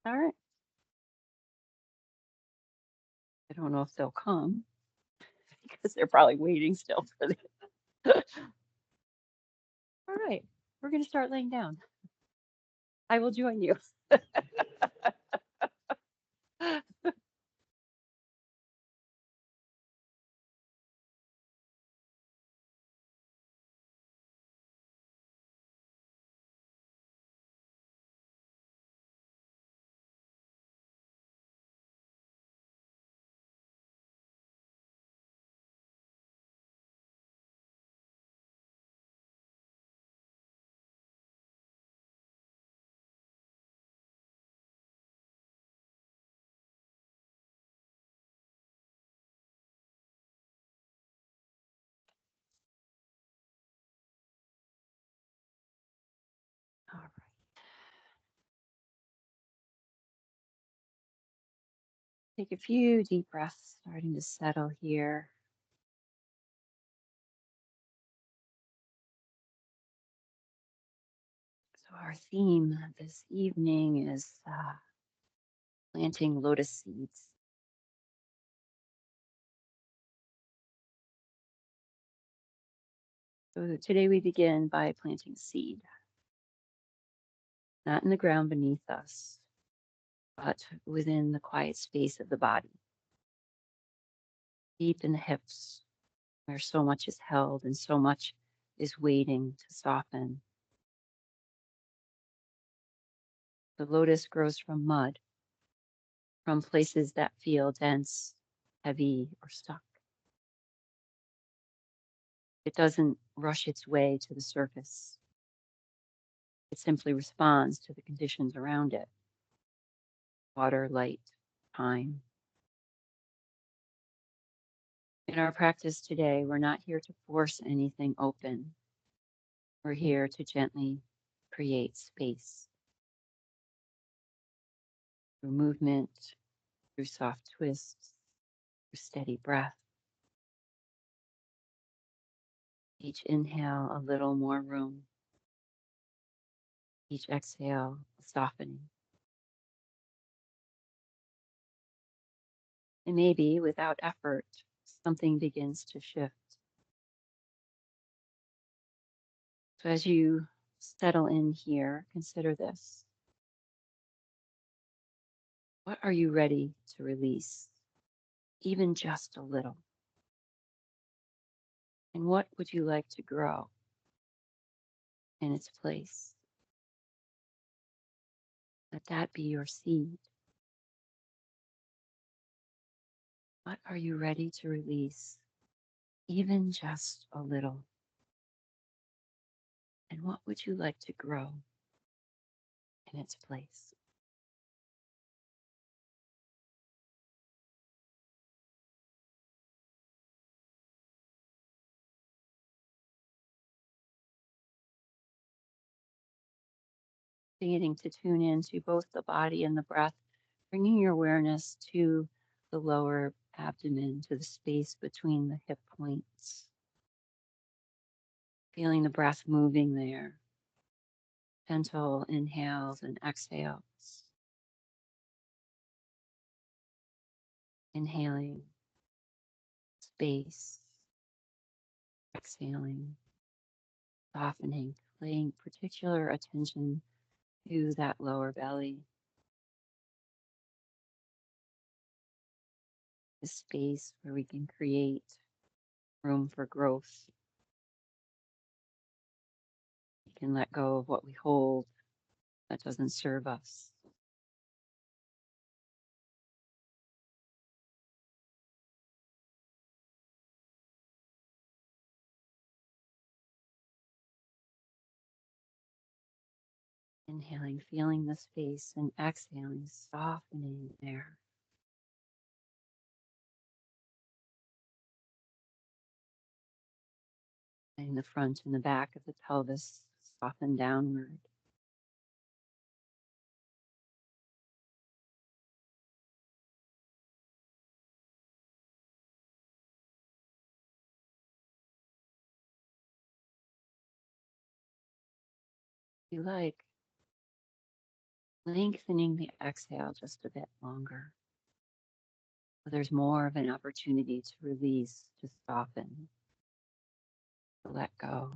All right. I don't know if they'll come because they're probably waiting still for the. All right. We're going to start laying down. I will join you. All right. Take a few deep breaths, starting to settle here. So, our theme this evening is planting lotus seeds. So, today we begin by planting seed, not in the ground beneath us, but within the quiet space of the body, deep in the hips, where so much is held and so much is waiting to soften. The lotus grows from mud, from places that feel dense, heavy, or stuck. It doesn't rush its way to the surface. It simply responds to the conditions around it: water, light, time. In our practice today, we're not here to force anything open. We're here to gently create space through movement, through soft twists, through steady breath. Each inhale, a little more room. Each exhale, a softening. And maybe without effort, something begins to shift. So as you settle in here, consider this. What are you ready to release, even just a little? And what would you like to grow in its place? Let that be your seed. What are you ready to release, even just a little? And what would you like to grow in its place? Beginning to tune into both the body and the breath, bringing your awareness to the lower abdomen, to the space between the hip points, feeling the breath moving there. Gentle inhales and exhales. Inhaling space, exhaling, softening, paying particular attention to that lower belly, the space where we can create room for growth. We can let go of what we hold that doesn't serve us. Inhaling, feeling the space, and exhaling, softening there. Letting the front and the back of the pelvis soften downward. If you like, lengthening the exhale just a bit longer. So there's more of an opportunity to release, to soften, to let go.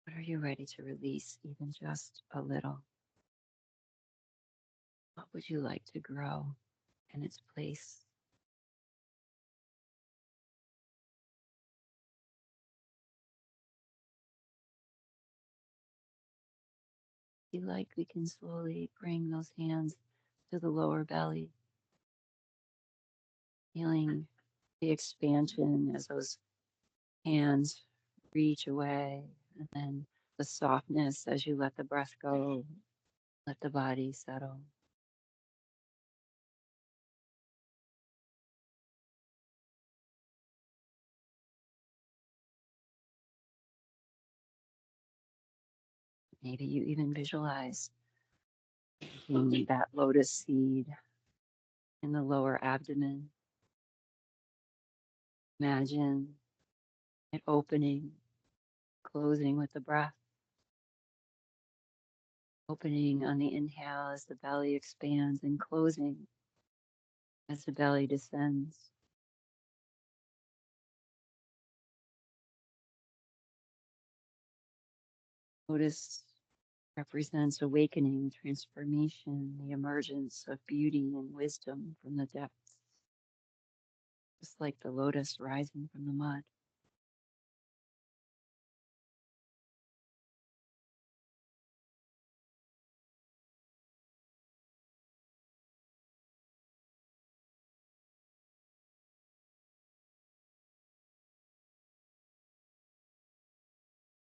But are you ready to release even just a little? What would you like to grow in its place? If you like, we can slowly bring those hands to the lower belly, feeling the expansion as those hands reach away, and then the softness as you let the breath go, let the body settle. Maybe you even visualize that lotus seed in the lower abdomen. Imagine it opening, closing with the breath, opening on the inhale as the belly expands and closing as the belly descends. Lotus represents awakening, transformation, the emergence of beauty and wisdom from the depths, just like the lotus rising from the mud.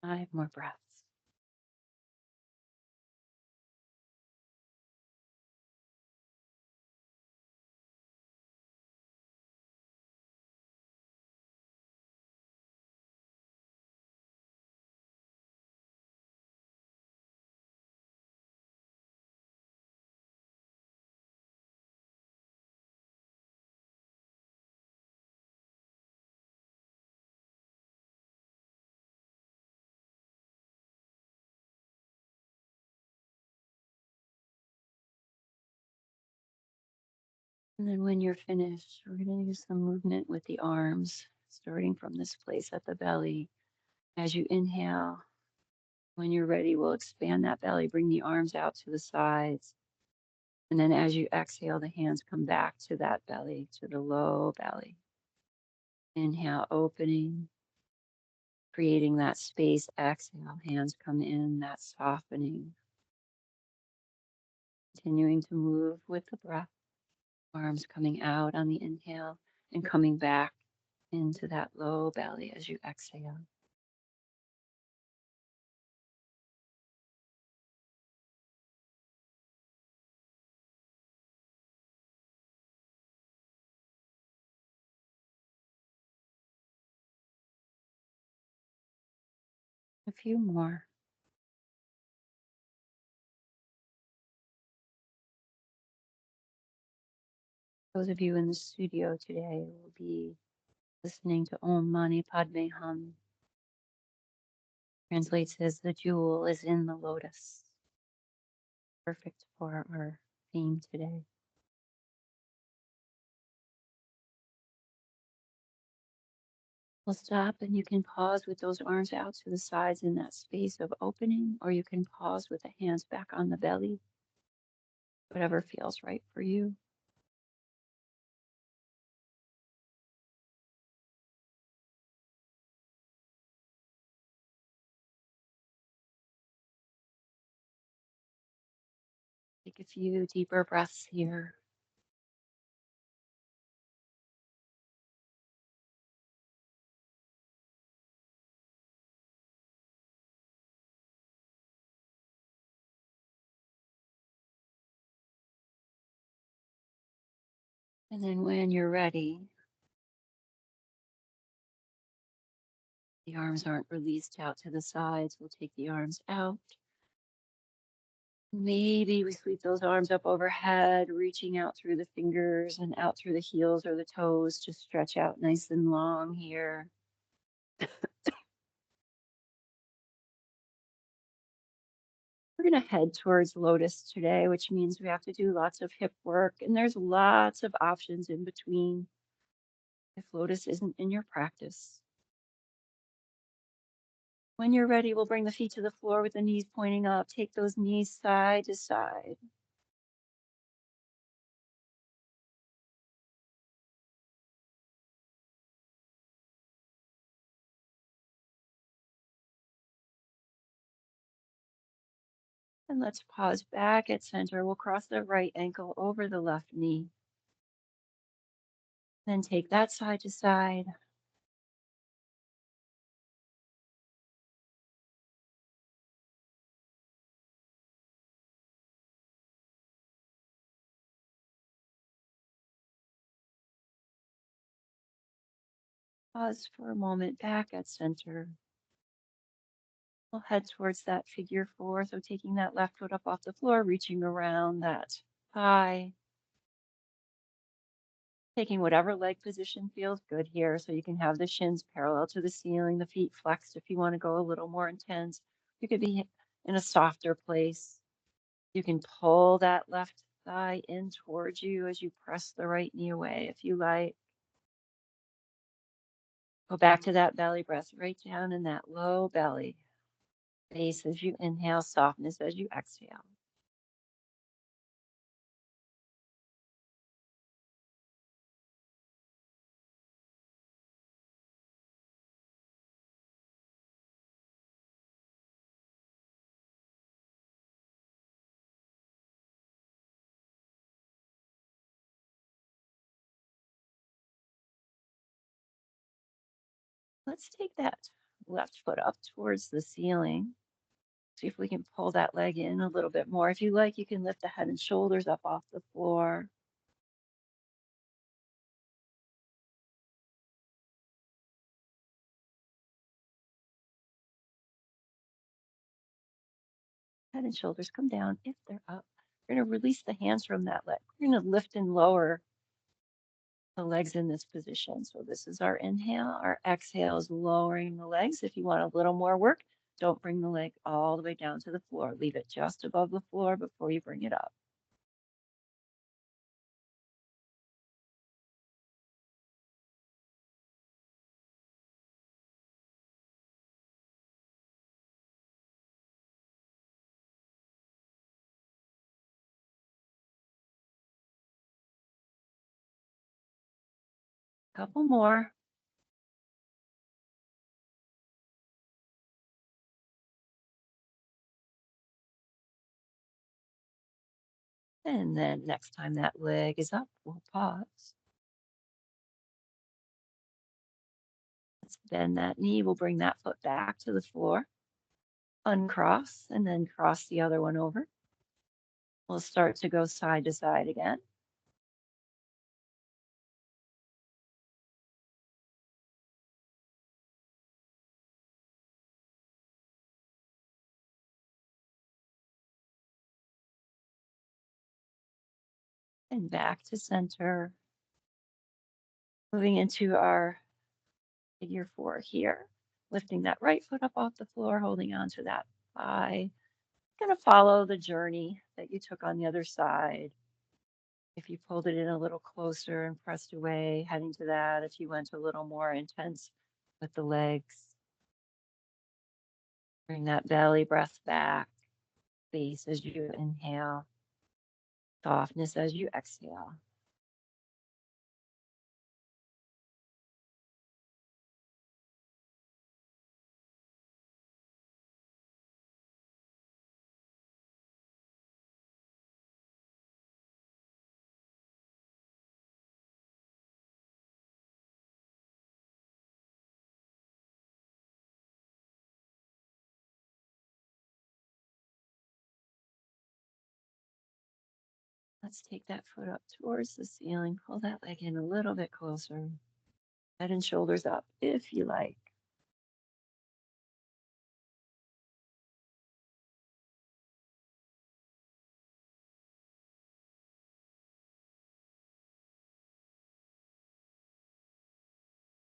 I have more breaths. And then when you're finished, we're going to use some movement with the arms, starting from this place at the belly. As you inhale, when you're ready, we'll expand that belly, bring the arms out to the sides. And then as you exhale, the hands come back to that belly, to the low belly. Inhale, opening, creating that space. Exhale, hands come in, that softening. Continuing to move with the breath, arms coming out on the inhale and coming back into that low belly as you exhale. A few more. Those of you in the studio today will be listening to Om Mani Padme Hum. Translates as the jewel is in the lotus. Perfect for our theme today. We'll stop and you can pause with those arms out to the sides in that space of opening, or you can pause with the hands back on the belly, whatever feels right for you. Take a few deeper breaths here. And then when you're ready, The arms aren't released out to the sides. We'll take the arms out. Maybe we sweep those arms up overhead, reaching out through the fingers and out through the heels or the toes to stretch out nice and long here. We're going to head towards lotus today, which means we have to do lots of hip work, and there's lots of options in between if lotus isn't in your practice. When you're ready, we'll bring the feet to the floor with the knees pointing up. Take those knees side to side. And let's pause back at center. We'll cross the right ankle over the left knee. Then take that side to side. Pause for a moment back at center. We'll head towards that figure four. So taking that left foot up off the floor, reaching around that thigh. Taking whatever leg position feels good here. So you can have the shins parallel to the ceiling, the feet flexed if you want to go a little more intense. You could be in a softer place. You can pull that left thigh in towards you as you press the right knee away if you like. Go back to that belly breath right down in that low belly. Base as you inhale, softness as you exhale. Let's take that left foot up towards the ceiling. See if we can pull that leg in a little bit more. If you like, you can lift the head and shoulders up off the floor. Head and shoulders come down if they're up. We're going to release the hands from that leg. We're going to lift and lower the legs in this position. So this is our inhale. Our exhale is lowering the legs. If you want a little more work, don't bring the leg all the way down to the floor. Leave it just above the floor before you bring it up. Couple more. And then next time that leg is up, we'll pause. Let's bend that knee. We'll bring that foot back to the floor. Uncross and then cross the other one over. We'll start to go side to side again. And back to center. Moving into our figure four here. Lifting that right foot up off the floor, holding on to that thigh. Going to follow the journey that you took on the other side. If you pulled it in a little closer and pressed away, heading to that. If you went a little more intense with the legs, bring that belly breath back. Space as you inhale, softness as you exhale. Let's take that foot up towards the ceiling. Pull that leg in a little bit closer. Head and shoulders up if you like.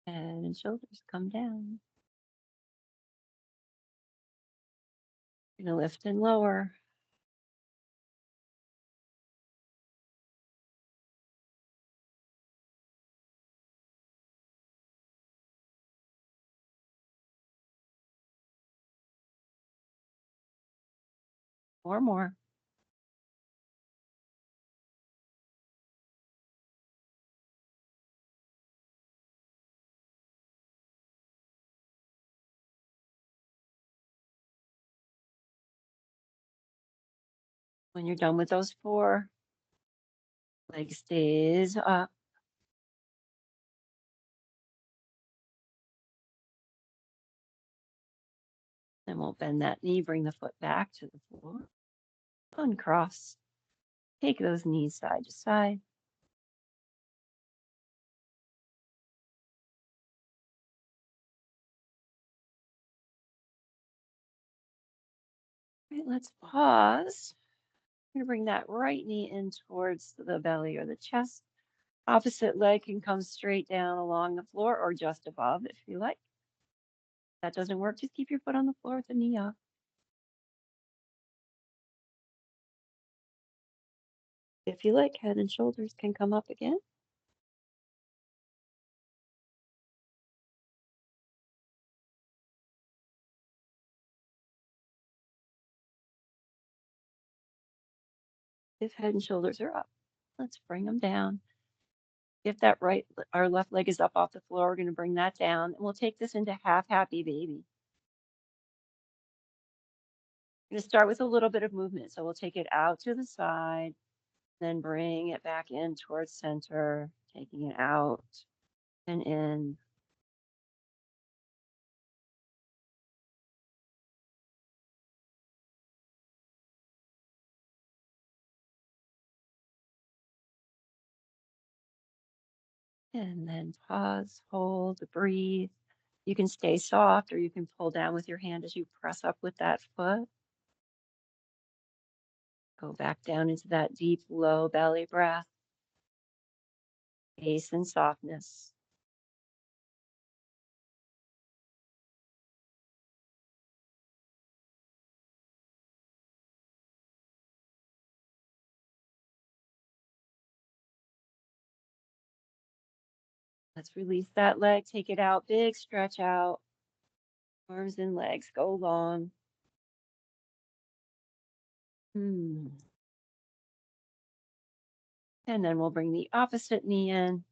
Head and shoulders come down. You're going to lift and lower. Or more. When you're done with those 4, leg stays up. Then we'll bend that knee, bring the foot back to the floor. Uncross. Take those knees side to side. All right, let's pause. We're going to bring that right knee in towards the belly or the chest. Opposite leg can come straight down along the floor or just above if you like. If that doesn't work, just keep your foot on the floor with the knee up. If you like, head and shoulders can come up again. If head and shoulders are up, let's bring them down. If that right or left leg is up off the floor, we're going to bring that down and we'll take this into half happy baby. We're going to start with a little bit of movement. So we'll take it out to the side, then bring it back in towards center, taking it out and in. And then pause, hold, breathe. You can stay soft or you can pull down with your hand as you press up with that foot. Go back down into that deep, low belly breath, space and softness. Let's release that leg, take it out, big stretch out. Arms and legs go long. Hmm. And then we'll bring the opposite knee in.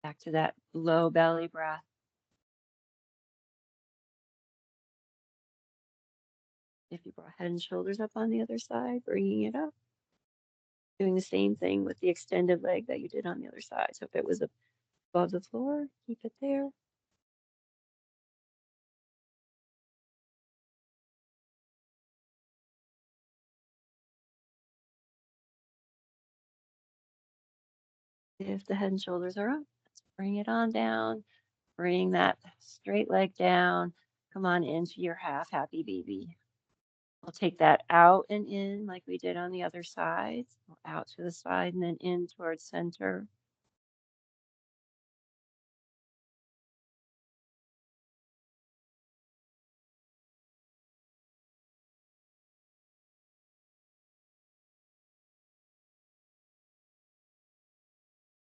Back to that low belly breath. If you brought head and shoulders up on the other side, bringing it up. Doing the same thing with the extended leg that you did on the other side. So if it was above the floor, keep it there. If the head and shoulders are up, let's bring it on down. Bring that straight leg down. Come on into your half happy baby. We'll take that out and in like we did on the other side. Out to the side and then in towards center.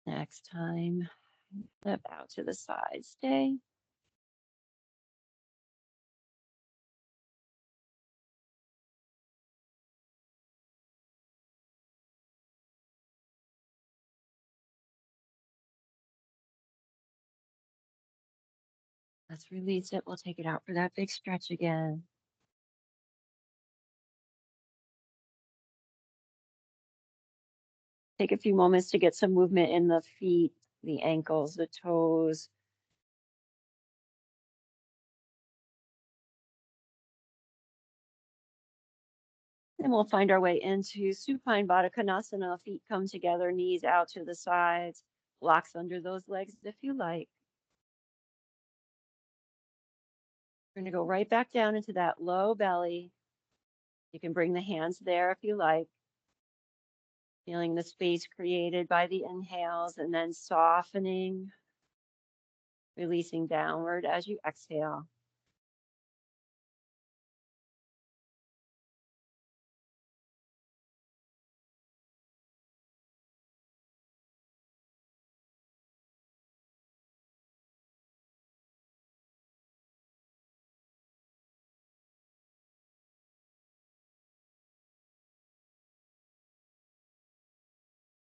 Next time, flip out to the side. Stay. Let's release it. We'll take it out for that big stretch again. Take a few moments to get some movement in the feet, the ankles, the toes. And we'll find our way into supine Baddha Konasana. Feet come together, knees out to the sides, blocks under those legs if you like. We're going to go right back down into that low belly. You can bring the hands there if you like. Feeling the space created by the inhales and then softening, releasing downward as you exhale.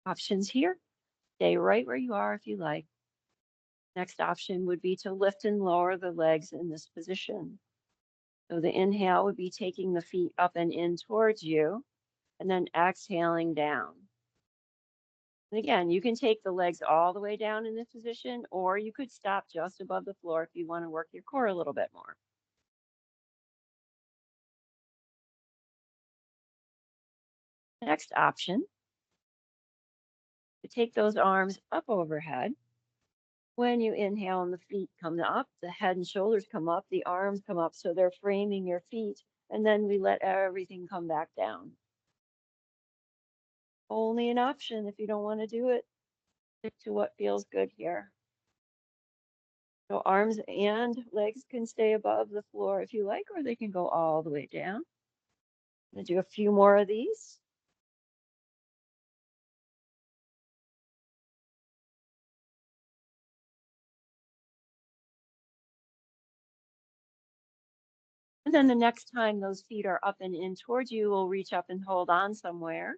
Options here. Stay right where you are if you like. Next option would be to lift and lower the legs in this position. So the inhale would be taking the feet up and in towards you, and then exhaling down. And again, you can take the legs all the way down in this position, or you could stop just above the floor if you want to work your core a little bit more. Next option, to take those arms up overhead. When you inhale and the feet come up, the head and shoulders come up, the arms come up, so they're framing your feet, and then we let everything come back down. Only an option if you don't want to do it. Stick to what feels good here. So arms and legs can stay above the floor if you like, or they can go all the way down. I'm going to do a few more of these. And then the next time those feet are up and in towards you, we'll reach up and hold on somewhere.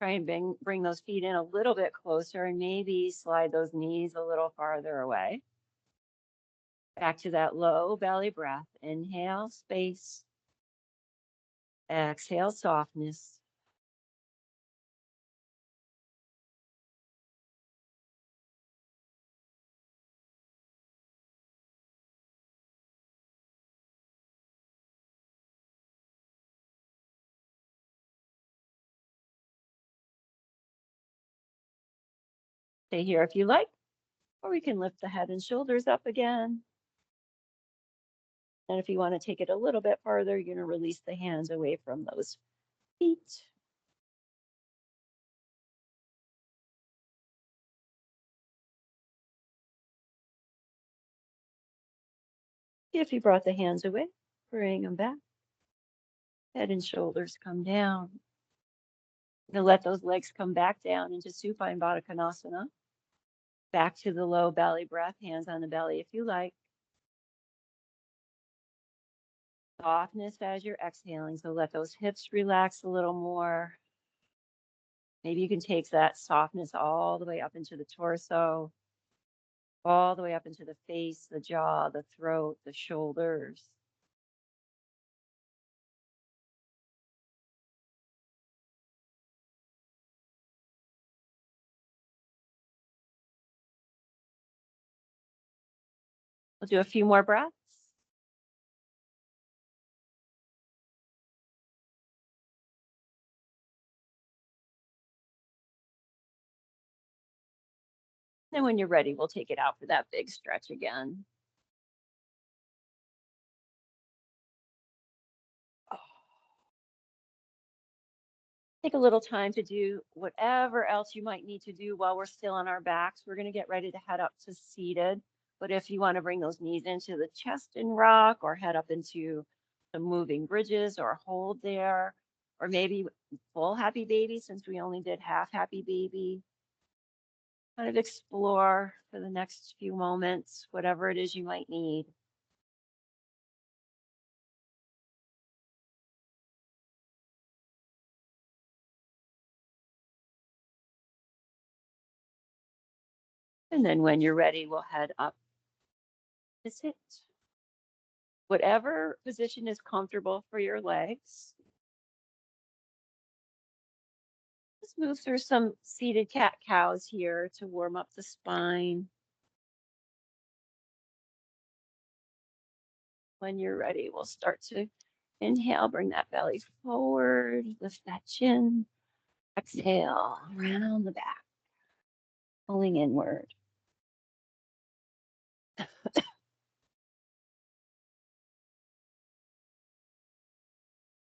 Try and bring those feet in a little bit closer and maybe slide those knees a little farther away. Back to that low belly breath. Inhale, space. Exhale, softness. Stay here if you like, or we can lift the head and shoulders up again. And if you want to take it a little bit farther, you're going to release the hands away from those feet. If you brought the hands away, bring them back. Head and shoulders come down. Now let those legs come back down into Supine Baddha Konasana. Back to the low belly breath, hands on the belly if you like. Softness as you're exhaling, so let those hips relax a little more. Maybe you can take that softness all the way up into the torso, all the way up into the face, the jaw, the throat, the shoulders. We'll do a few more breaths. Then when you're ready, we'll take it out for that big stretch again. Take a little time to do whatever else you might need to do while we're still on our backs. We're going to get ready to head up to seated. But if you want to bring those knees into the chest and rock, or head up into some moving bridges, or hold there, or maybe full happy baby, since we only did half happy baby, kind of explore for the next few moments, whatever it is you might need. And then when you're ready, we'll head up to sit. Whatever position is comfortable for your legs. Let's move through some seated cat cows here to warm up the spine. When you're ready, we'll start to inhale, bring that belly forward, lift that chin. Exhale, round the back, pulling inward.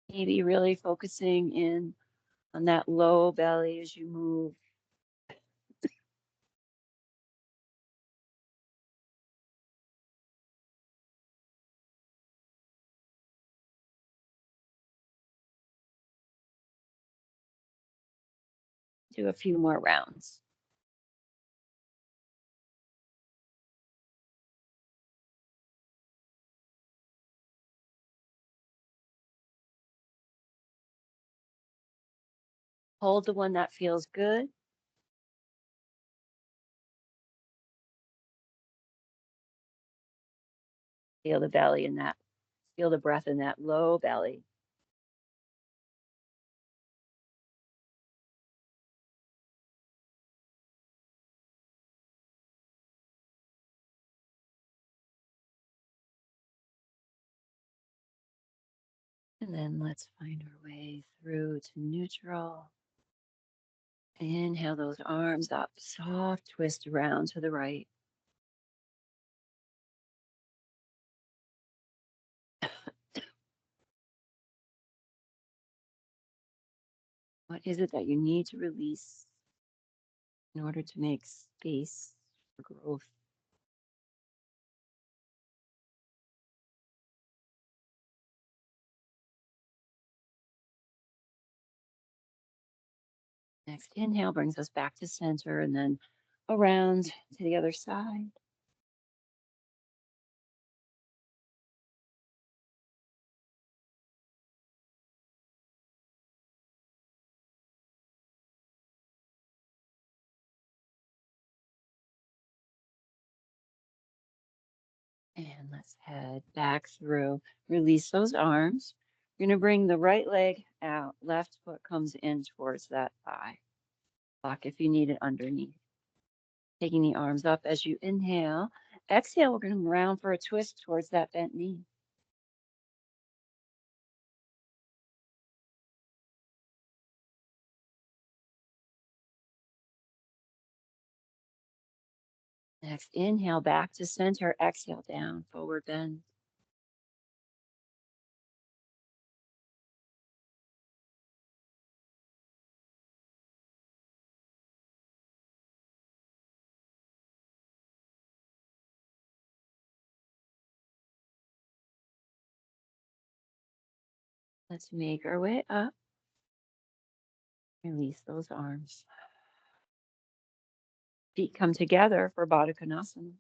Maybe really focusing in on that low belly as you move. Do a few more rounds. Hold the one that feels good. Feel the belly in that, feel the breath in that low belly. And then let's find our way through to neutral. Inhale those arms up, soft twist around to the right. What is it that you need to release in order to make space for growth? Next inhale brings us back to center and then around to the other side. And let's head back through. Release those arms. You're going to bring the right leg out. Left foot comes in towards that thigh. Block if you need it underneath. Taking the arms up as you inhale. Exhale, we're going to round for a twist towards that bent knee. Next, inhale back to center. Exhale down, forward bend. Let's make our way up. Release those arms. Feet come together for Baddha Konasana.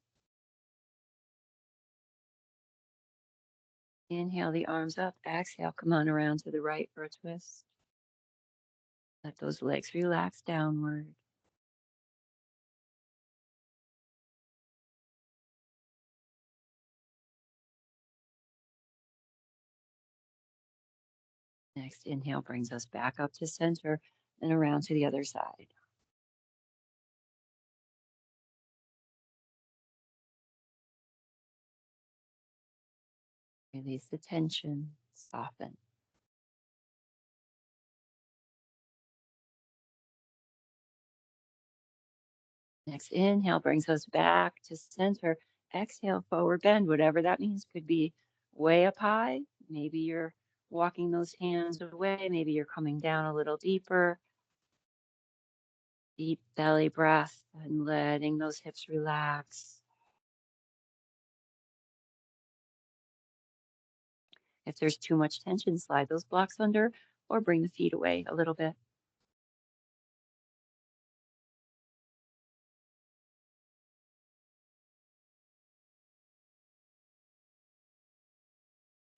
Inhale the arms up. Exhale, come on around to the right for a twist. Let those legs relax downward. Next inhale brings us back up to center and around to the other side. Release the tension, soften. Next inhale brings us back to center. Exhale, forward bend, whatever that means. Could be way up high. Maybe you're walking those hands away. Maybe you're coming down a little deeper. Deep belly breath and letting those hips relax. If there's too much tension, slide those blocks under or bring the feet away a little bit.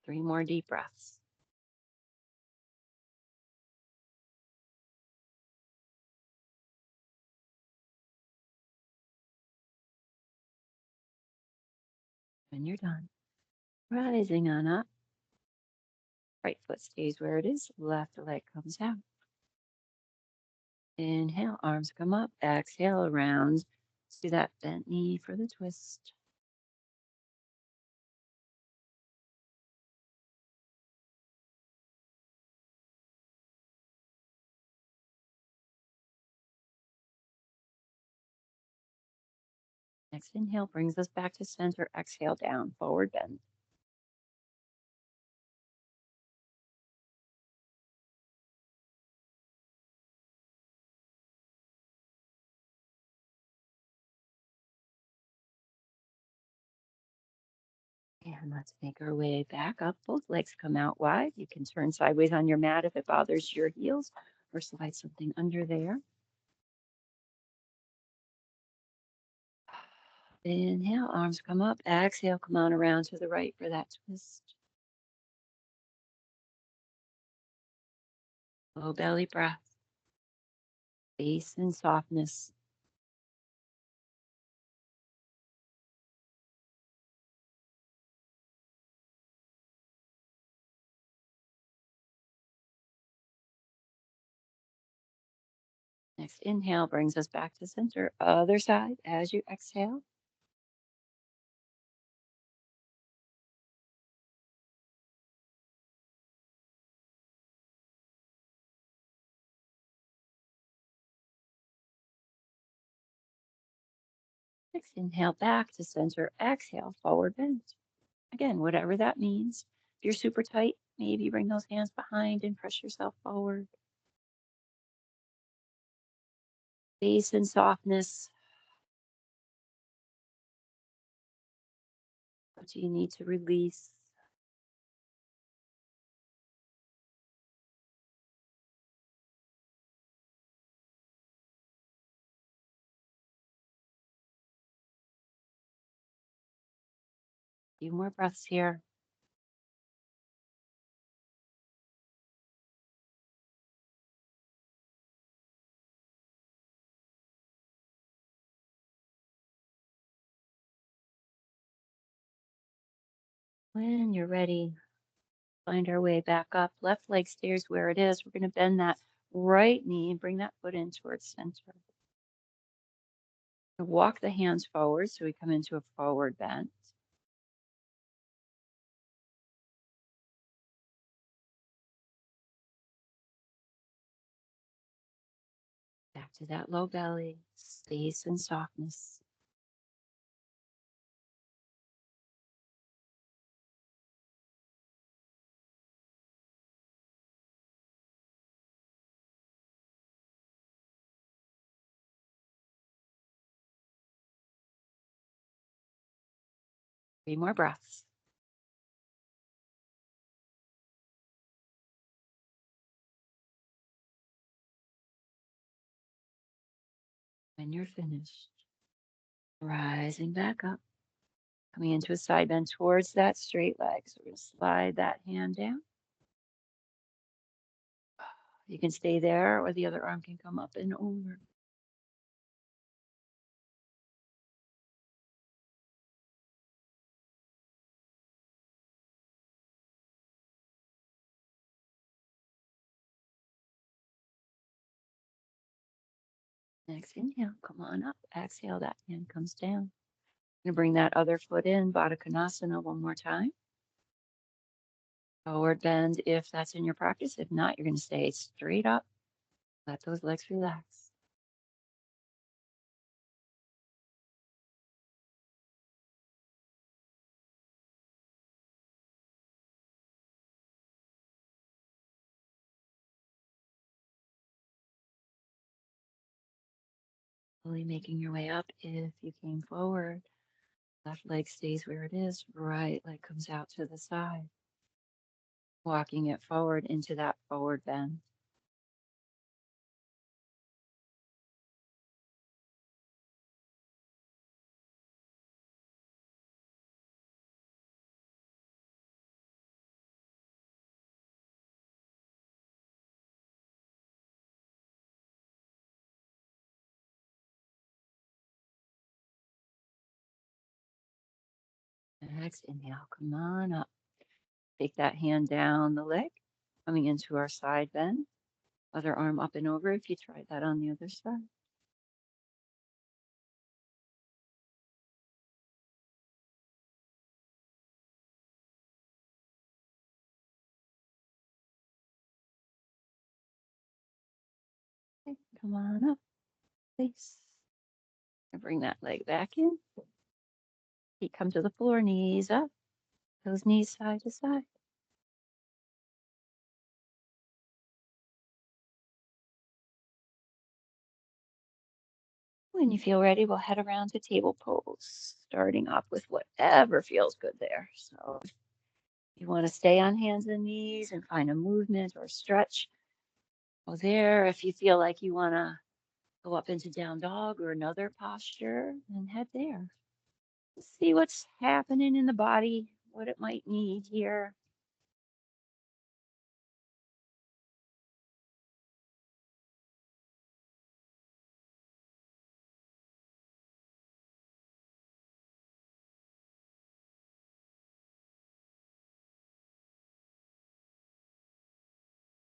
Three more deep breaths. When you're done, rising on up. Right foot stays where it is. Left leg comes out. Inhale, arms come up. Exhale, around to that bent knee for the twist. Next inhale brings us back to center. Exhale down, forward bend. And let's make our way back up. Both legs come out wide. You can turn sideways on your mat if it bothers your heels or slide something under there. Inhale, arms come up. Exhale, come on around to the right for that twist. Low belly breath, space and softness. Next inhale brings us back to center. Other side as you exhale. Next inhale back to center. Exhale, forward bend. Again, whatever that means. If you're super tight, maybe bring those hands behind and press yourself forward. Space and softness. What do you need to release? A few more breaths here. When you're ready, find our way back up. Left leg stays where it is. We're going to bend that right knee and bring that foot in towards center. Walk the hands forward so we come into a forward bend. Back to that low belly, space and softness. Three more breaths. When you're finished, rising back up, coming into a side bend towards that straight leg. So we're going to slide that hand down. You can stay there or the other arm can come up and over. Next inhale, come on up. Exhale, that hand comes down. Going to bring that other foot in, Baddha Konasana one more time. Forward bend if that's in your practice. If not, you're going to stay straight up. Let those legs relax. Slowly making your way up. If you came forward, left leg stays where it is. Right leg comes out to the side. Walking it forward into that forward bend. Next inhale, come on up. Take that hand down the leg, coming into our side bend. Other arm up and over if you tried that on the other side. Okay, come on up, please. And bring that leg back in. Feet come to the floor, knees up. Those knees side to side. When you feel ready, we'll head around to table pose, starting off with whatever feels good there. So if you want to stay on hands and knees and find a movement or stretch, go there. If you feel like you want to go up into down dog or another posture, then head there. See what's happening in the body, what it might need here.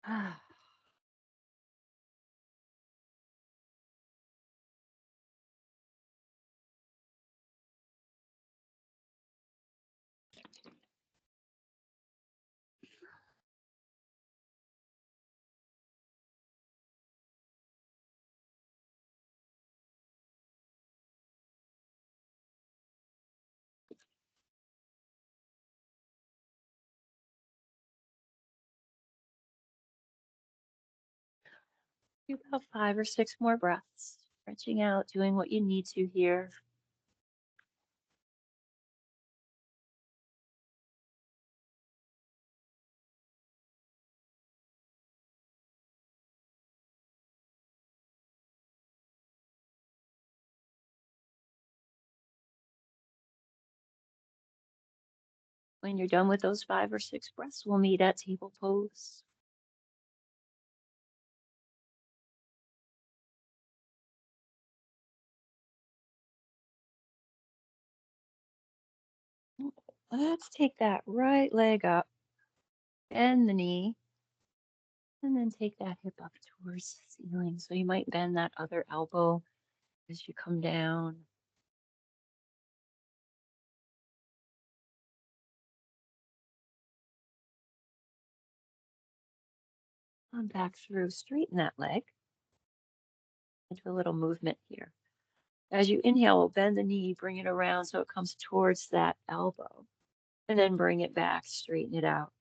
Ah, do about 5 or 6 more breaths, stretching out, doing what you need to here. When you're done with those 5 or 6 breaths, we'll meet at table pose. Let's take that right leg up, bend the knee, and then take that hip up towards the ceiling. So you might bend that other elbow as you come down. Come back through, straighten that leg into a little movement here. As you inhale, we'll bend the knee, bring it around so it comes towards that elbow, and then bring it back, straighten it out.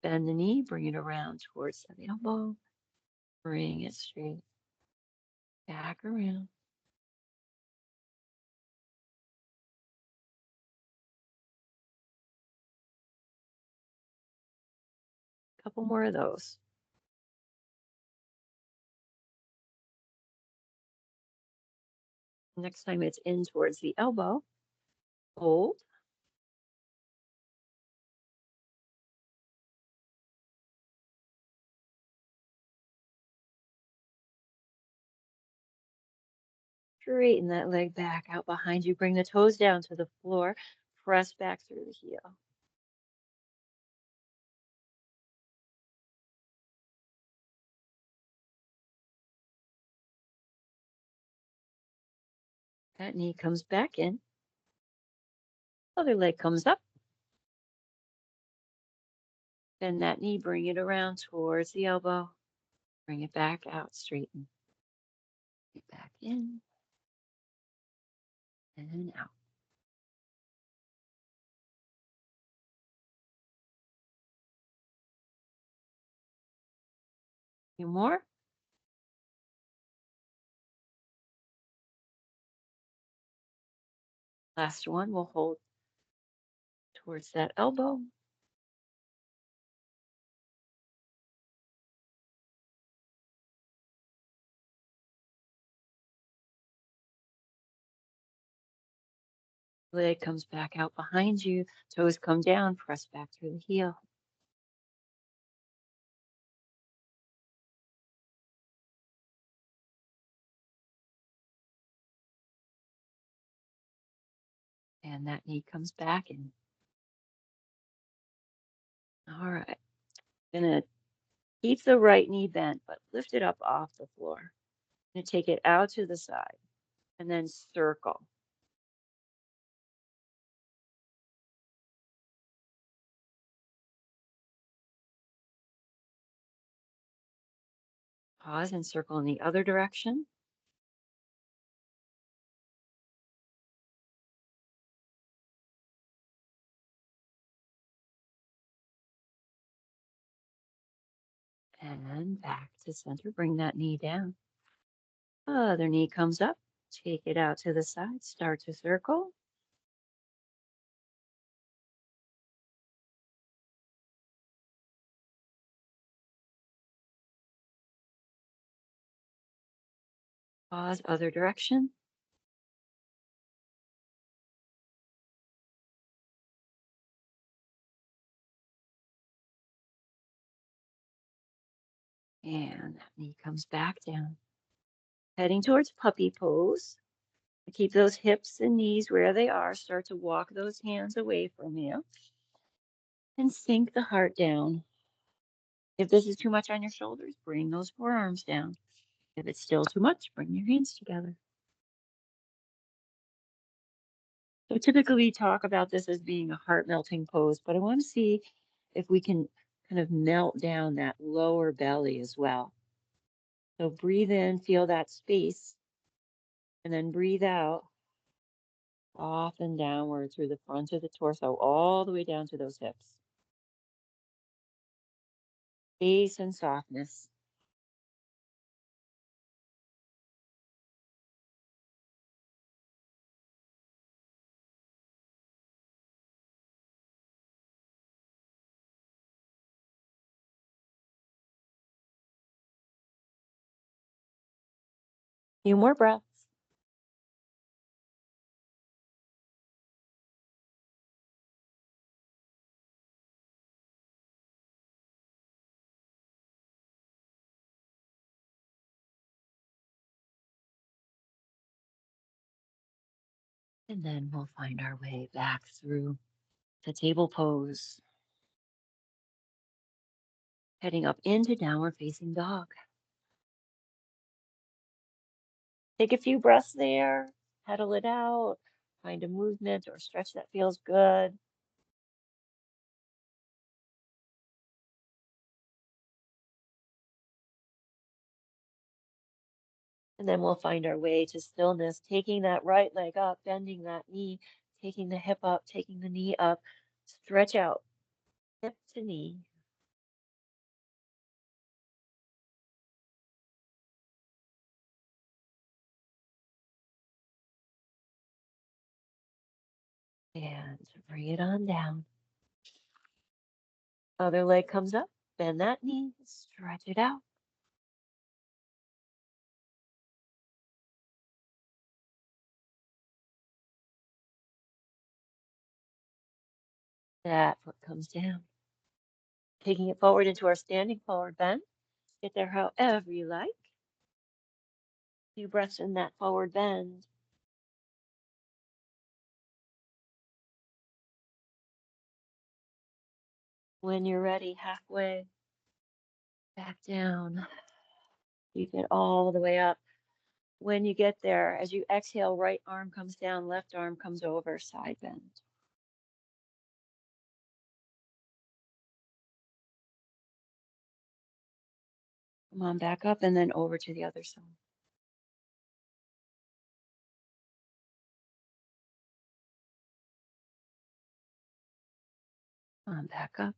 Bend the knee, bring it around towards the elbow, bring it straight back around. A couple more of those. Next time it's in towards the elbow, hold, straighten that leg back out behind you. Bring the toes down to the floor. Press back through the heel. That knee comes back in. Other leg comes up. Bend that knee, bring it around towards the elbow. Bring it back out, straighten. Get back in and out. Few more. Last one, we'll hold towards that elbow. Leg comes back out behind you. Toes come down. Press back through the heel. And that knee comes back in. All right. Gonna keep the right knee bent, but lift it up off the floor. Gonna take it out to the side and then circle. Pause and circle in the other direction. And back to center. Bring that knee down. Other knee comes up. Take it out to the side, start to circle. Pause, other direction. And that knee comes back down. Heading towards puppy pose. Keep those hips and knees where they are. Start to walk those hands away from you and sink the heart down. If this is too much on your shoulders, bring those forearms down. If it's still too much, bring your hands together. So typically we talk about this as being a heart melting pose, but I want to see if we can kind of melt down that lower belly as well. So breathe in, feel that space, and then breathe out, soften downward through the front of the torso, all the way down to those hips. Space and softness. Few more breaths. And then we'll find our way back through the table pose, heading up into downward facing dog. Take a few breaths there, pedal it out, find a movement or stretch that feels good. And then we'll find our way to stillness, taking that right leg up, bending that knee, taking the hip up, taking the knee up, stretch out, hip to knee. And bring it on down. Other leg comes up, bend that knee, stretch it out. That foot comes down. Taking it forward into our standing forward bend. Get there however you like. Few breaths in that forward bend. When you're ready, halfway back down. Keep it all the way up. When you get there, as you exhale, right arm comes down, left arm comes over, side bend. Come on back up and then over to the other side. Come on back up.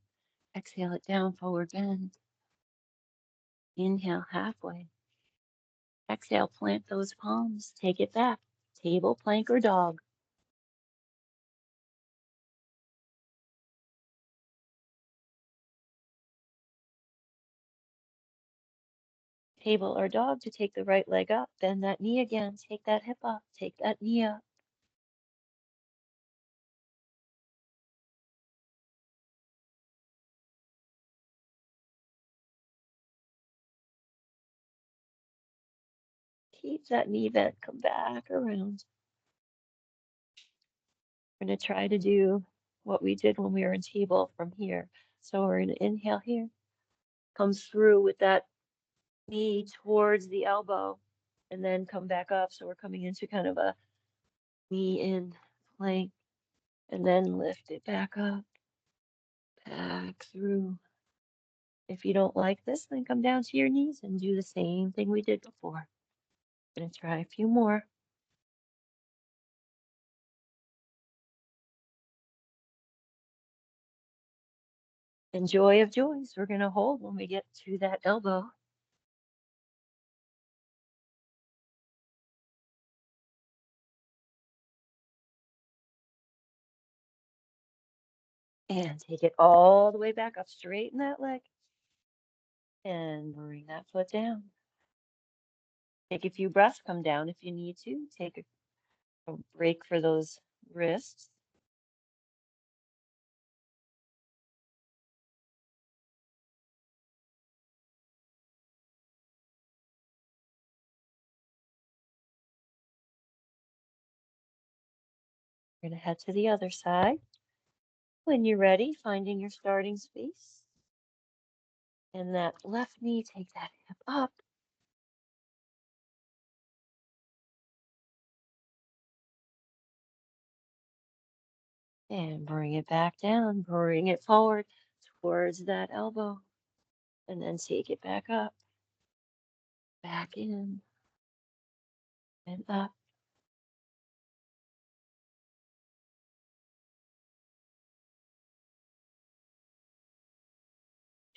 Exhale it down, forward bend. Inhale halfway. Exhale, plant those palms. Take it back. Table, plank, or dog. Table or dog to take the right leg up. Bend that knee again. Take that hip up. Take that knee up. Keep that knee bent. Come back around. We're going to try to do what we did when we were in table from here. So we're going to inhale here. Comes through with that knee towards the elbow and then come back up. So we're coming into kind of a knee in plank and then lift it back up, back through. If you don't like this, then come down to your knees and do the same thing we did before. I'm going to try a few more. And joy of joys, we're going to hold when we get to that elbow. And take it all the way back up, straighten that leg, and bring that foot down. Take a few breaths, come down if you need to. Take a break for those wrists. We're going to head to the other side. When you're ready, finding your starting space. And that left knee, take that hip up. And bring it back down. Bring it forward towards that elbow. And then take it back up. Back in and up.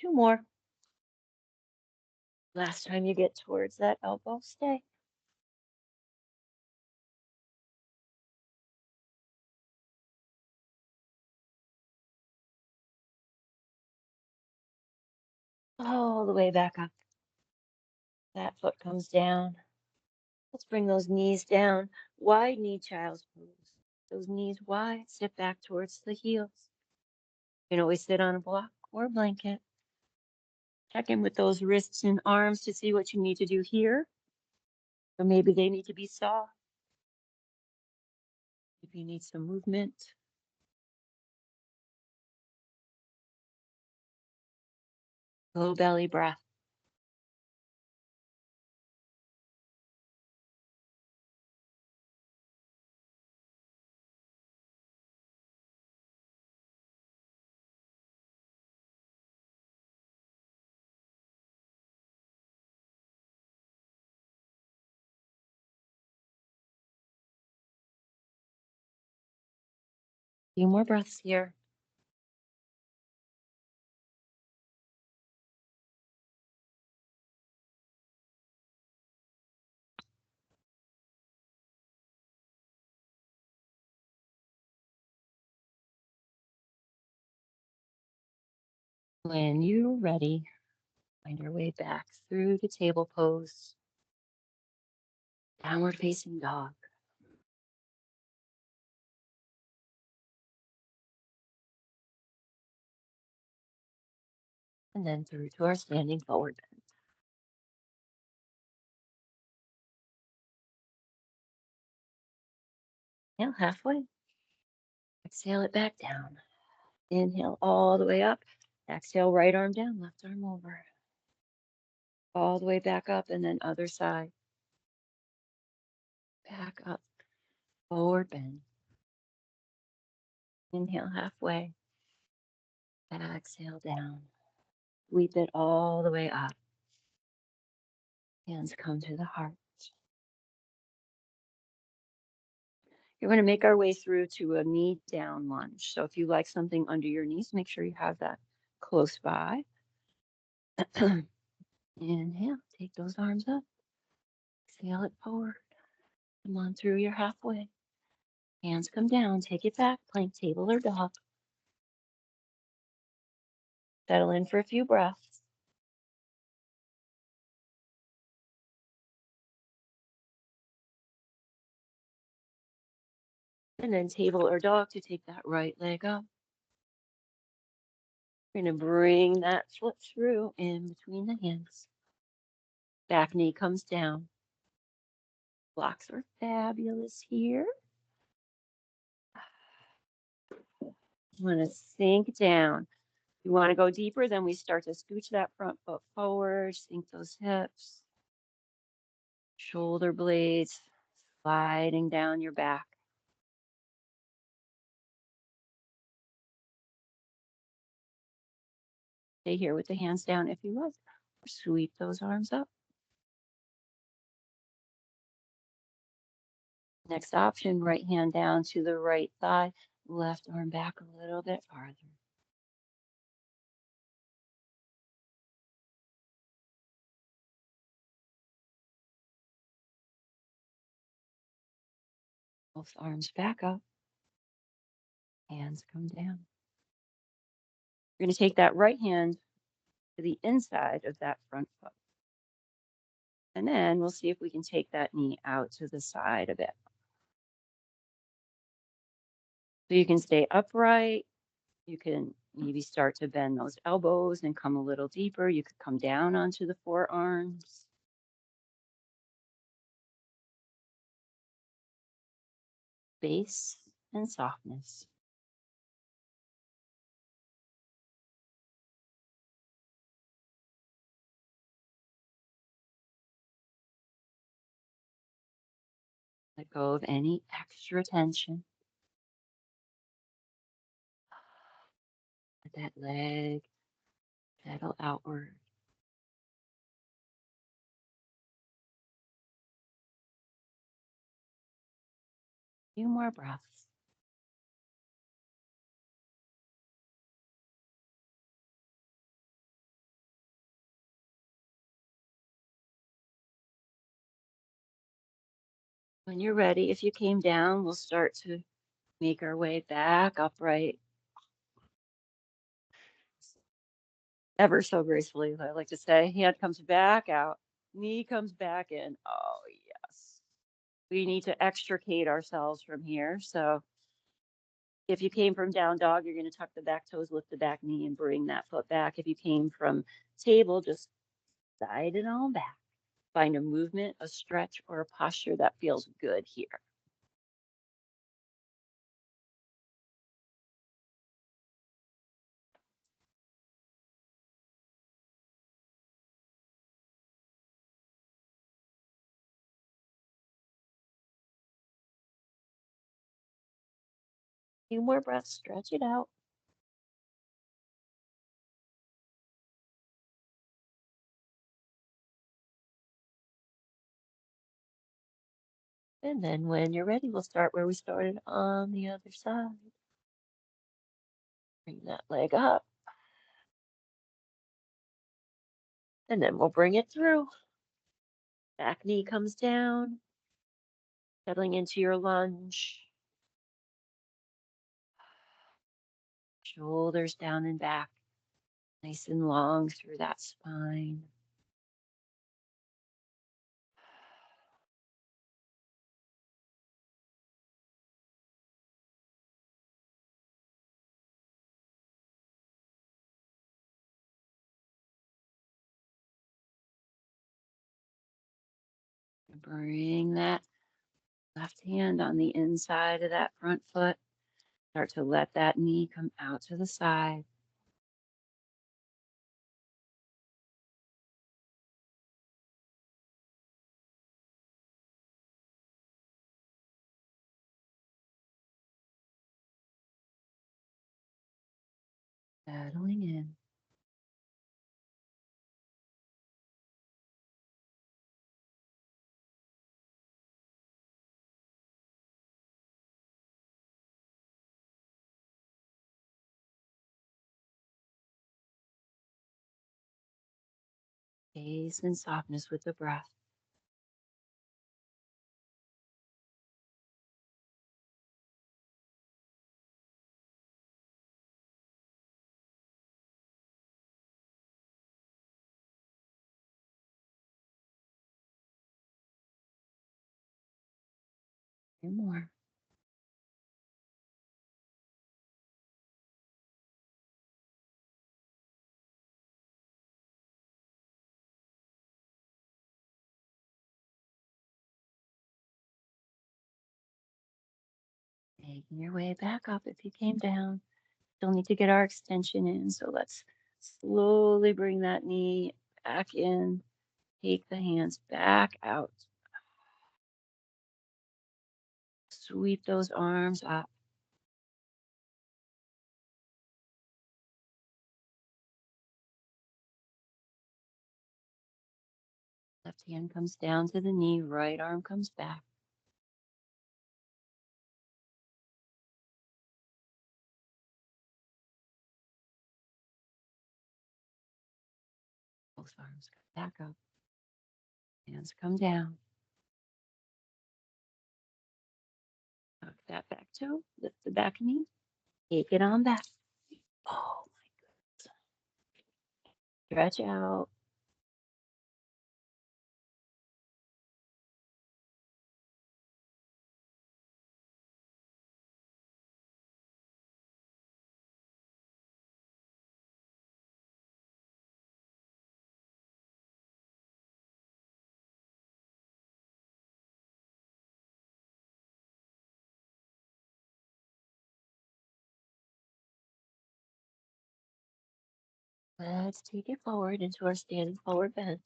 Two more. Last time you get towards that elbow, stay. All the way back up. That foot comes down. Let's bring those knees down. Wide knee child's pose. Those knees wide, sit back towards the heels. You can always sit on a block or a blanket. Check in with those wrists and arms to see what you need to do here. Or maybe they need to be soft. If you need some movement. Low belly breath. Few more breaths here. When you're ready, find your way back through the table pose. Downward facing dog. And then through to our standing forward bend. Inhale halfway. Exhale it back down. Inhale all the way up. Exhale, right arm down, left arm over. All the way back up, and then other side. Back up, forward bend. Inhale halfway. Exhale down. Sweep it all the way up. Hands come to the heart. You're going to make our way through to a knee down lunge. So if you like something under your knees, make sure you have that close by. Inhale, take those arms up. Exhale it forward. Come on through your halfway. Hands come down, take it back, plank, table, or dog. Settle in for a few breaths. And then table or dog to take that right leg up. We're going to bring that foot through in between the hands. Back knee comes down. Blocks are fabulous here. You want to sink down. You want to go deeper, then we start to scooch that front foot forward, sink those hips, shoulder blades sliding down your back. Stay here with the hands down if you like, or sweep those arms up. Next option, right hand down to the right thigh, left arm back a little bit farther. Both arms back up, hands come down. You're going to take that right hand to the inside of that front foot. And then we'll see if we can take that knee out to the side a bit. So you can stay upright. You can maybe start to bend those elbows and come a little deeper. You could come down onto the forearms. Space and softness. Let go of any extra tension. Let that leg settle outward. Few more breaths. When you're ready, if you came down, we'll start to make our way back upright ever so gracefully. I like to say, hand comes back out, knee comes back in. Oh, yes. We need to extricate ourselves from here. So if you came from down dog, you're going to tuck the back toes, lift the back knee, and bring that foot back. If you came from table, just side it on back. Find a movement, a stretch, or a posture that feels good here. Few more breaths, stretch it out. And then when you're ready, we'll start where we started on the other side. Bring that leg up. And then we'll bring it through. Back knee comes down, settling into your lunge. Shoulders down and back, nice and long through that spine. Bring that left hand on the inside of that front foot. Start to let that knee come out to the side. Settling in. Space and softness with the breath. And more. Making your way back up if you came down. Still need to get our extension in. So let's slowly bring that knee back in. Take the hands back out. Sweep those arms up. Left hand comes down to the knee, right arm comes back. Both arms come back up. Hands come down. Tuck that back toe, lift the back knee, take it on back. Oh my God. Stretch out. Let's take it forward into our standing forward bend.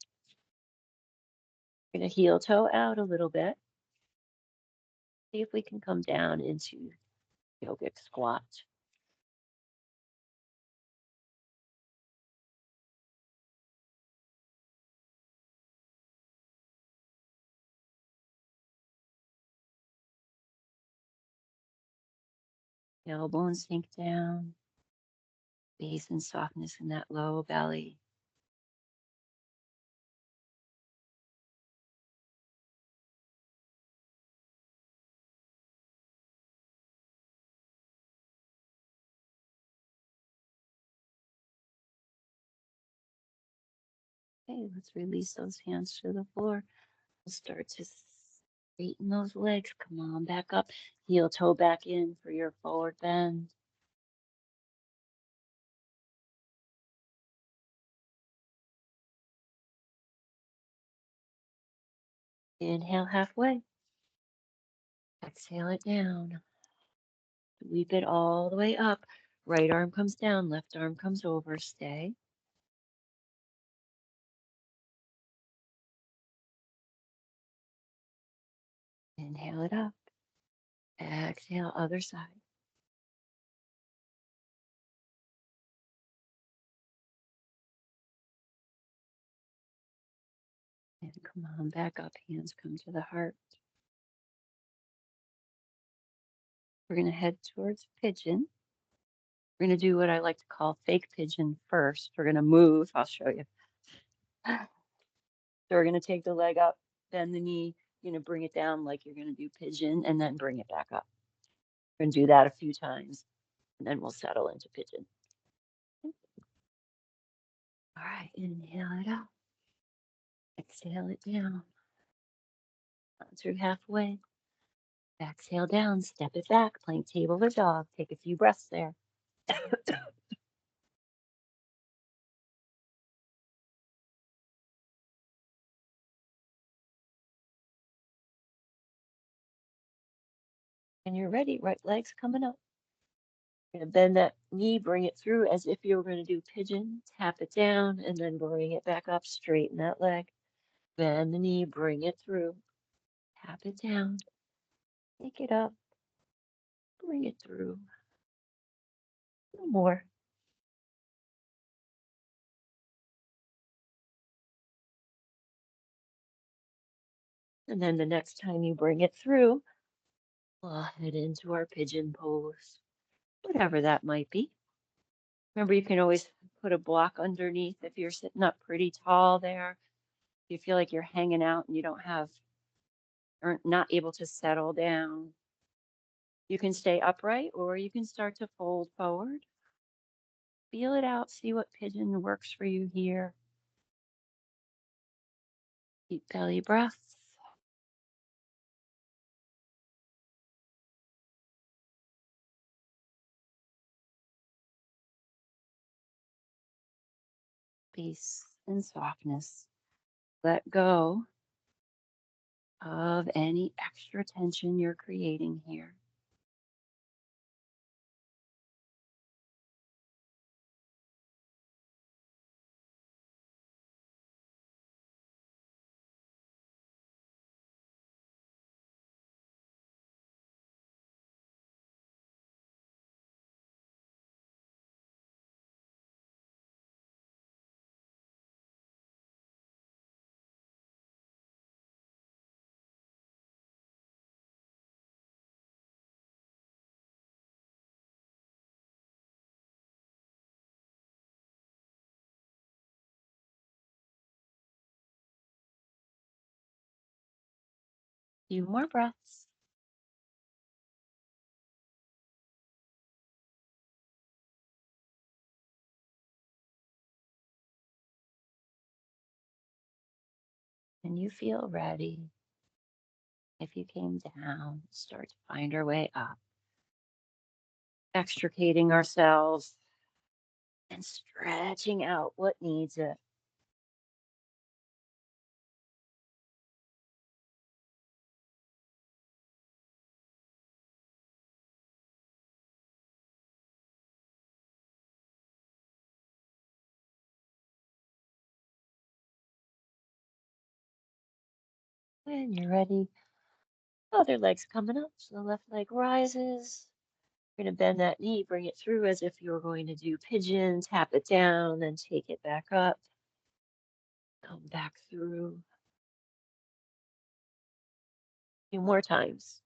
We're going to heel toe out a little bit. See if we can come down into yogic squat. Tailbone sink down. Base and softness in that low belly. Okay, let's release those hands to the floor. We'll start to straighten those legs. Come on back up. Heel toe back in for your forward bend. Inhale halfway. Exhale it down. Sweep it all the way up. Right arm comes down, left arm comes over. Stay. Inhale it up. Exhale, other side. And come on back up. Hands come to the heart. We're going to head towards pigeon. We're going to do what I like to call fake pigeon first. We're going to move. I'll show you. So we're going to take the leg up, bend the knee, bring it down like you're going to do pigeon, and then bring it back up. We're going to do that a few times, and then we'll settle into pigeon. All right, inhale it up. Exhale it down. On through halfway. Exhale down, step it back, plank table or dog. Take a few breaths there. When you're ready, right leg's coming up. You're going to bend that knee, bring it through as if you were going to do pigeon. Tap it down and then bring it back up. Straighten that leg. Bend the knee, bring it through. Tap it down. Take it up. Bring it through. A little more. And then the next time you bring it through, we'll head into our pigeon pose, whatever that might be. Remember, you can always put a block underneath if you're sitting up pretty tall there. If you feel like you're hanging out and you don't have or not able to settle down, you can stay upright or you can start to fold forward. Feel it out. See what pigeon works for you here. Deep belly breaths. Peace and softness. Let go of any extra tension you're creating here. Few more breaths. And you feel ready. If you came down, start to find our way up, extricating ourselves and stretching out what needs it. When you're ready, other leg's coming up. So the left leg rises. You're going to bend that knee, bring it through as if you were going to do pigeon, tap it down, then take it back up. Come back through. A few more times.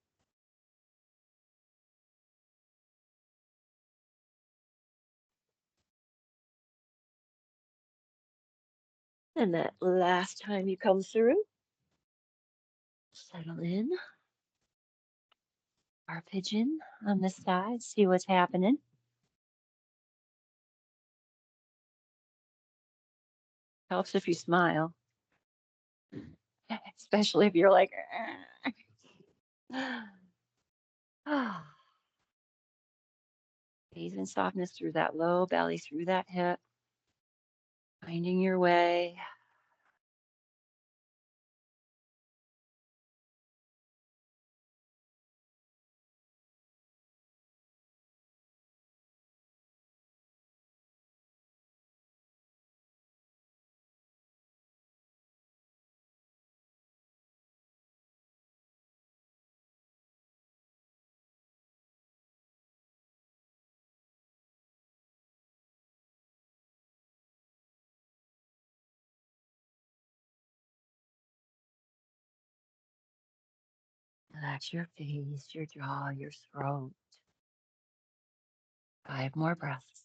And that last time you come through, settle in. Our pigeon on the side, see what's happening. Helps if you smile, especially if you're like, ah, ease and softness through that low belly, through that hip, finding your way. Relax your face, your jaw, your throat. 5 more breaths.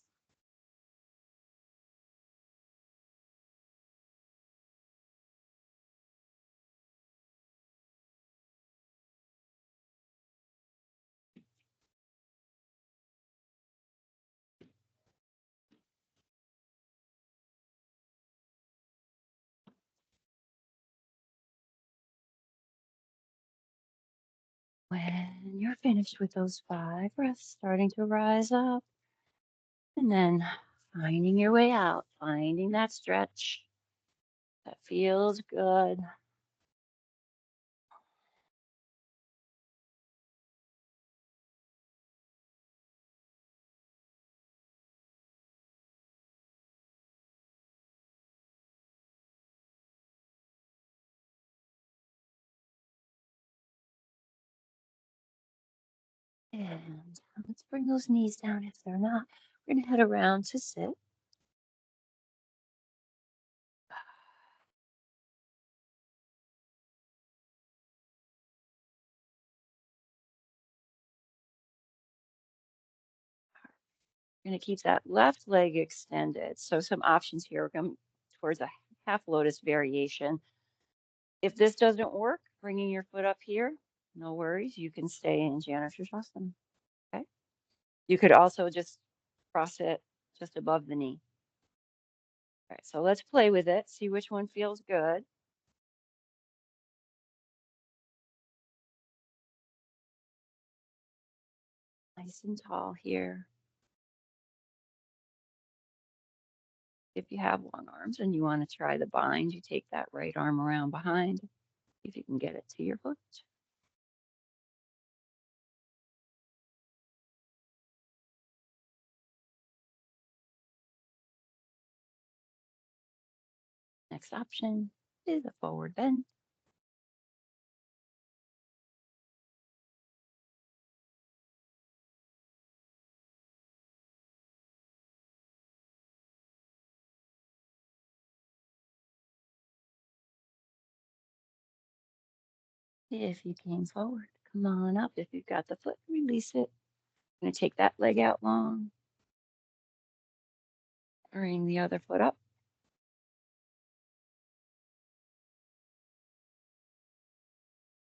When you're finished with those 5 breaths, starting to rise up, and then finding your way out, finding that stretch that feels good. And let's bring those knees down if they're not. We're going to head around to sit. We're going to keep that left leg extended. So some options here. We're going towards a half lotus variation. If this doesn't work, bringing your foot up here, no worries. You can stay in Janu Sirsasana. Okay. You could also just cross it just above the knee. All right. So let's play with it. See which one feels good. Nice and tall here. If you have long arms and you want to try the bind, you take that right arm around behind. If you can get it to your foot. Next option is a forward bend. If you came forward, come on up. If you've got the foot, release it. I'm going to take that leg out long. Bring the other foot up.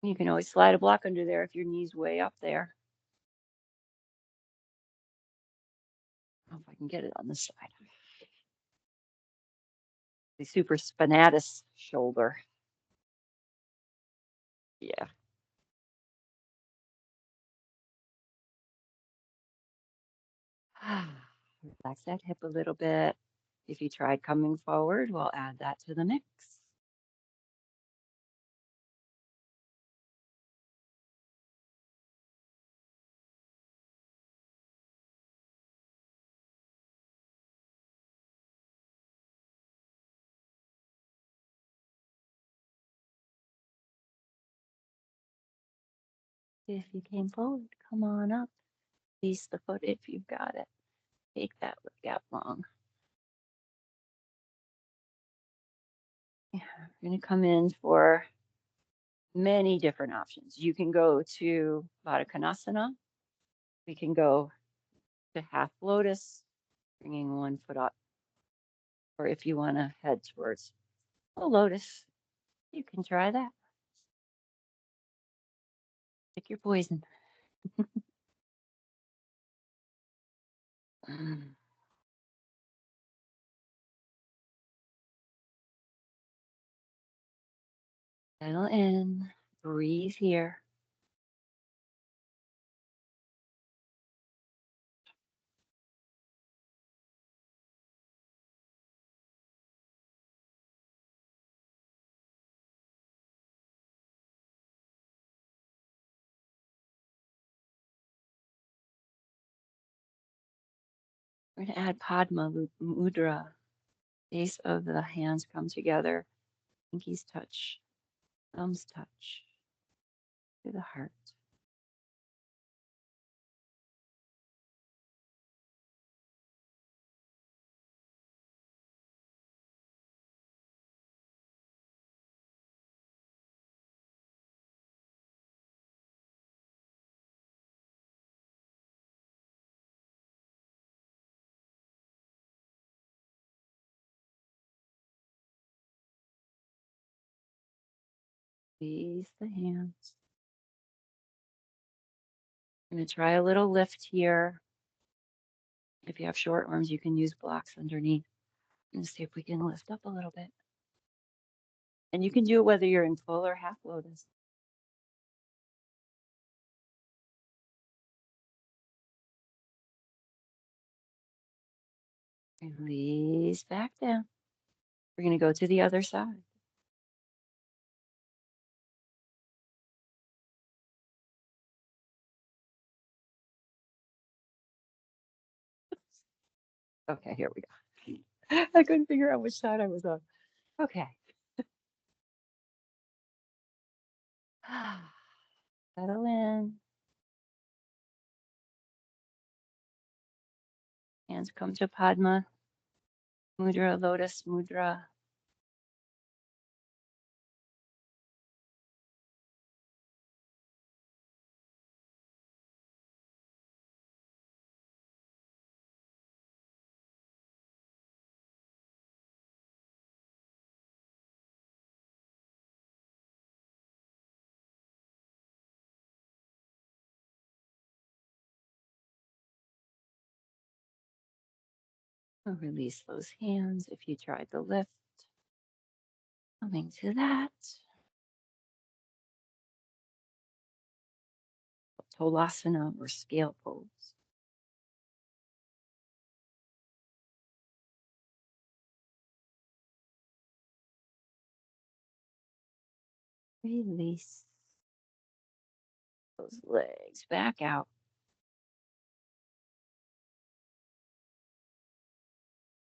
You can always slide a block under there if your knee's way up there. I don't know if I can get it on this side. The super spinatus shoulder. Yeah. Relax that hip a little bit. If you tried coming forward, we'll add that to the mix. If you came forward, come on up. Release the foot if you've got it. Take that gap long. Yeah, we're going to come in for many different options. You can go to Baddha Konasana. We can go to half lotus, bringing one foot up. Or if you want to head towards a lotus, you can try that. Pick your poison. Settle in, breathe here. We're going to add Padma Mudra. Base of the hands come together. Pinkies touch, thumbs touch to the heart. Release the hands. I'm going to try a little lift here. If you have short arms, you can use blocks underneath and see if we can lift up a little bit. And you can do it whether you're in full or half lotus. Release back down. We're going to go to the other side. Okay, here we go. I couldn't figure out which side I was on. Okay. Settle in. Hands come to Padma Mudra, Lotus Mudra. Release those hands if you tried the lift. Coming to that. Tolasana or scale pose. Release those legs back out.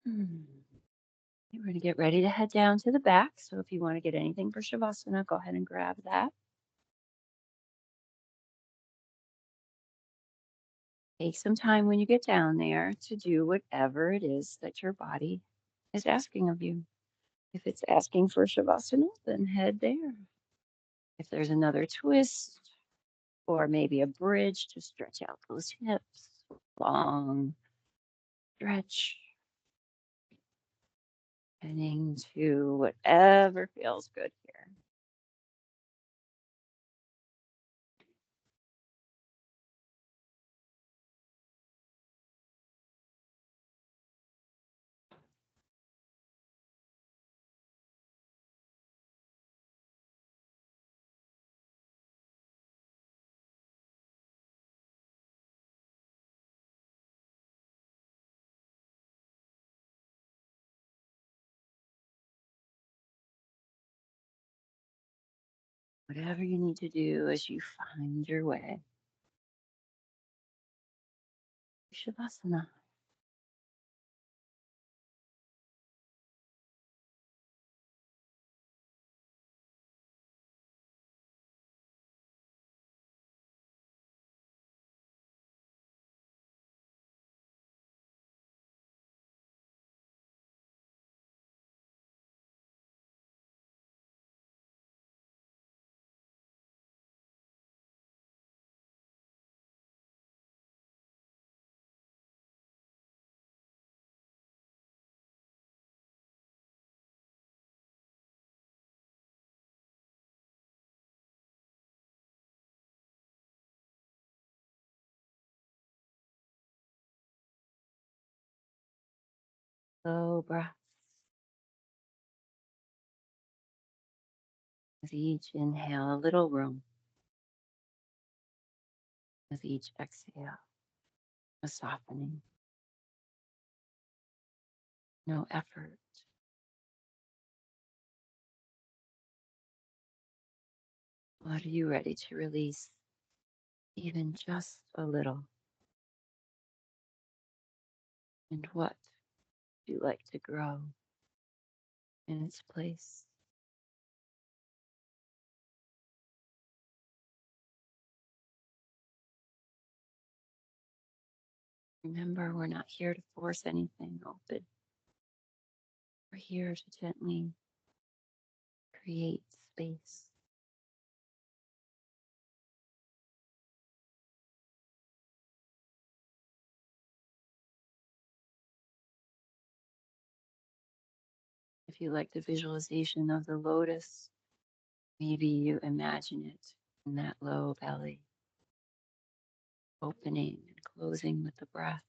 We're going to get ready to head down to the back. So if you want to get anything for Shavasana, go ahead and grab that. Take some time when you get down there to do whatever it is that your body is asking of you. If it's asking for Shavasana, then head there. If there's another twist or maybe a bridge to stretch out those hips, long stretch, heading to whatever feels good here. Whatever you need to do as you find your way. Shavasana. Slow breaths. With each inhale, a little room. With each exhale, a softening. No effort. What are you ready to release? Even just a little. And what would you like to grow in its place? Remember, we're not here to force anything open. We're here to gently create space. If you like the visualization of the lotus, maybe you imagine it in that low belly, opening and closing with the breath,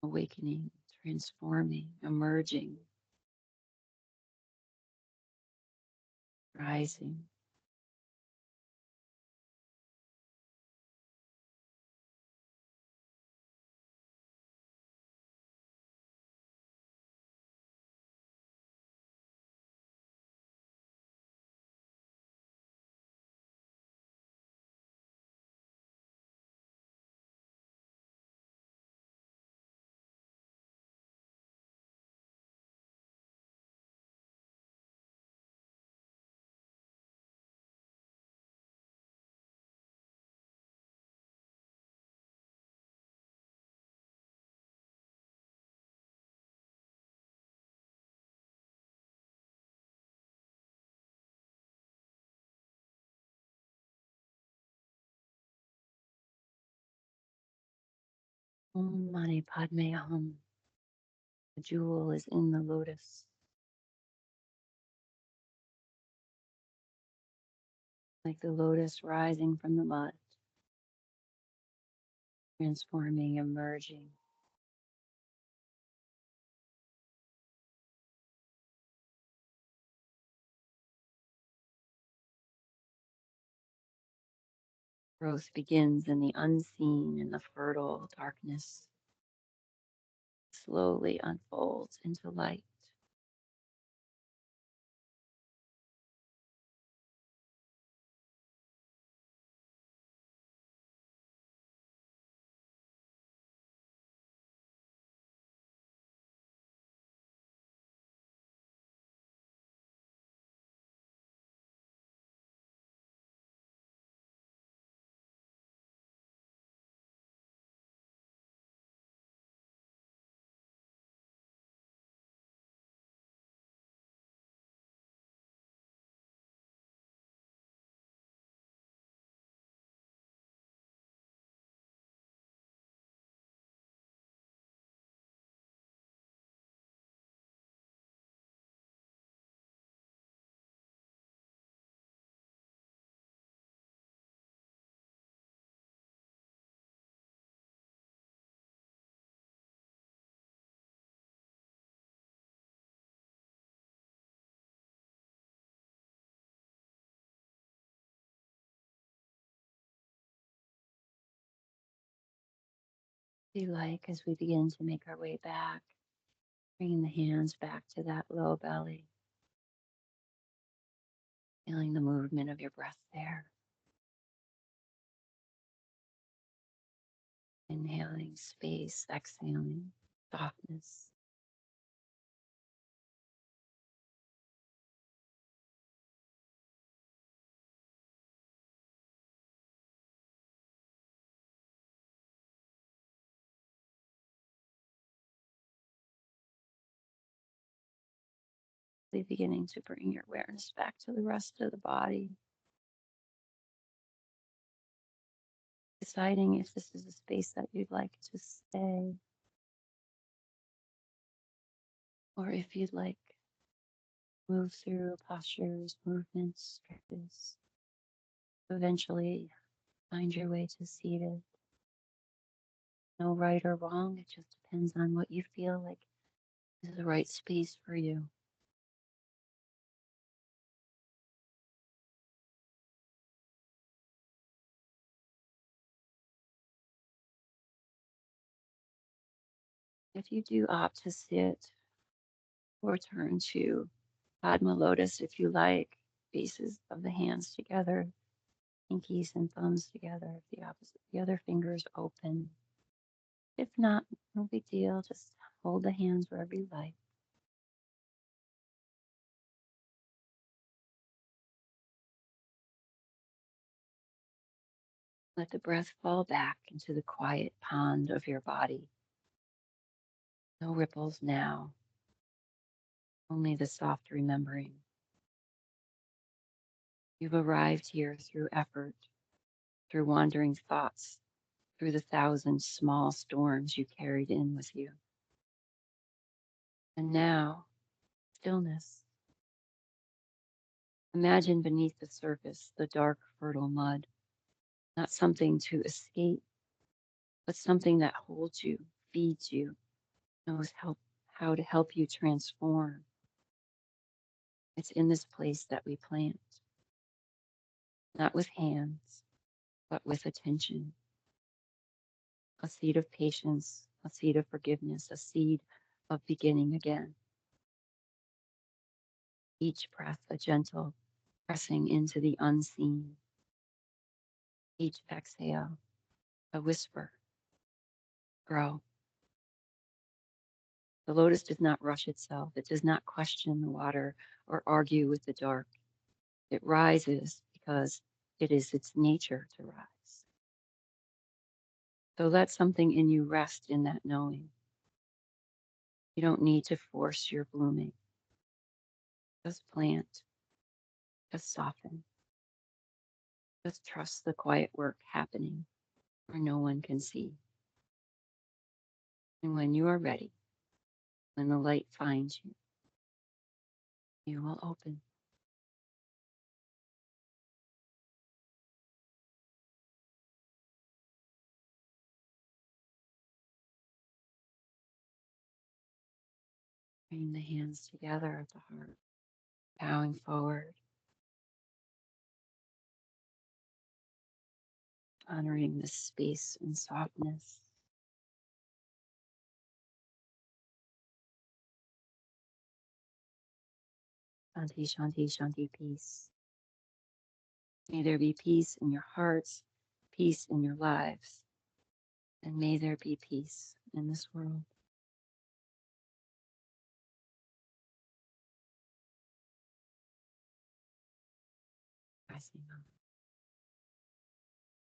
awakening, transforming, emerging, rising. Om Mani Padme Hum. The jewel is in the lotus, like the lotus rising from the mud, transforming, emerging. Growth begins in the unseen, in the fertile darkness, slowly unfolds into light. Be like as we begin to make our way back, bringing the hands back to that low belly, Feeling the movement of your breath there. Inhaling space, exhaling softness. Beginning to bring your awareness back to the rest of the body. Deciding if this is a space that you'd like to stay, or if you'd like move through postures, movements, stretches, eventually find your way to seated. No right or wrong, it just depends on what you feel like is the right space for you. If you do opt to sit or turn to Padma Lotus, if you like, bases of the hands together, pinkies and thumbs together, the other fingers open. If not, no big deal. Just hold the hands wherever you like. Let the breath fall back into the quiet pond of your body. No ripples now, only the soft remembering. You've arrived here through effort, through wandering thoughts, through the thousand small storms you carried in with you. And now, stillness. Imagine beneath the surface the dark, fertile mud, not something to escape, but something that holds you, feeds you, knows how to help you transform. It's in this place that we plant, not with hands, but with attention. A seed of patience, a seed of forgiveness, a seed of beginning again. Each breath a gentle pressing into the unseen. Each exhale a whisper, grow. The lotus does not rush itself. It does not question the water or argue with the dark. It rises because it is its nature to rise. So let something in you rest in that knowing. You don't need to force your blooming. Just plant, just soften, just trust the quiet work happening where no one can see. And when you are ready, when the light finds you, you will open. Bring the hands together at the heart, bowing forward, honoring this space and softness. Shanti, Shanti, Shanti, peace. May there be peace in your hearts, peace in your lives, and may there be peace in this world. Rising up.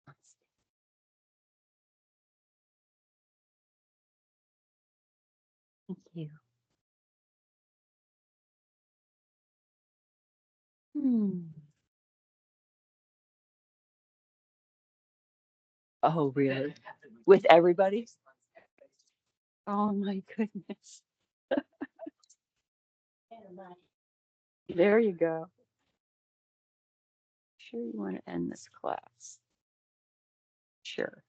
Namaste. Thank you. Oh, really? With everybody? Oh my goodness. There you go. Sure you want to end this class? Sure.